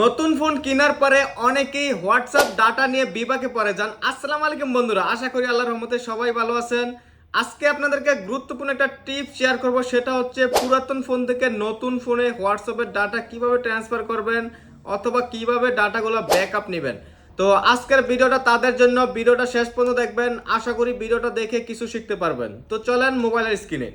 নতুন ফোন কেনার পরে অনেকেই হোয়াটসঅ্যাপ ডাটা নিয়ে বিপাকে পড়ে যান। আসসালামু আলাইকুম বন্ধুরা, আশা করি আল্লাহর রহমতে সবাই ভালো আছেন। আজকে আপনাদেরকে গুরুত্বপূর্ণ একটা টিপ শেয়ার করব, সেটা হচ্ছে পুরাতন ফোন থেকে নতুন ফোনে হোয়াটসঅ্যাপের ডাটা কিভাবে ট্রান্সফার করবেন অথবা কিভাবে ডাটাগুলো ব্যাকআপ নেবেন। তো আজকের ভিডিওটা তাদের জন্য, ভিডিওটা শেষ পর্যন্ত দেখবেন। আশা করি ভিডিওটা দেখে কিছু শিখতে পারবেন। তো চলেন মোবাইলের স্ক্রিনে।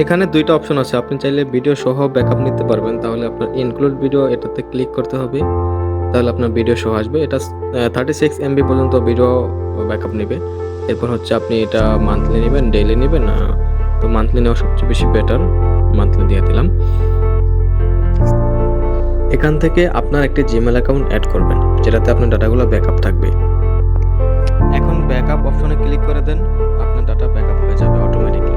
এখানে দুইটা অপশন আছে, আপনি চাইলে ভিডিও সহ ব্যাকআপ নিতে পারবেন। তাহলে আপনার ইনক্লুড ভিডিও এটাতে ক্লিক করতে হবে, তাহলে আপনার ভিডিও সহ আসবে। এটা 36 MB পর্যন্ত ভিডিও ব্যাকআপ নেবে। এরপর হচ্ছে আপনি এটা মান্থলি নেবেন, ডেইলি নেবেন, তো মান্থলি নেওয়া সবচেয়ে বেশি বেটার। মান্থলি দিয়ে দিলাম। এখান থেকে আপনার একটি জিমেল অ্যাকাউন্ট অ্যাড করবেন, যেটাতে আপনার ডাটাগুলো ব্যাকআপ থাকবে। এখন ব্যাকআপ অপশনে ক্লিক করে দেন, আপনার ডাটা ব্যাকআপ হয়ে যাবে অটোমেটিকলি।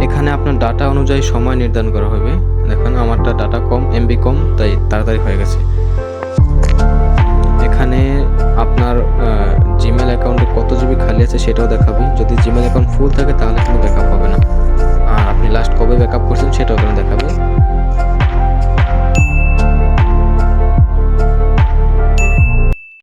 এখানে আপনার ডাটা অনুযায়ী সময় নির্ধারণ করা হবে। দেখুন আমারটা ডাটা কম, এমবি কম, তাই তাড়াতাড়ি হয়ে গেছে। এখানে আপনার জিমেল অ্যাকাউন্টে কত জিবি খালি আছে সেটাও দেখাবে। যদি জিমেল অ্যাকাউন্ট ফুল থাকে তাহলে কোনো ব্যাকআপ হবে না।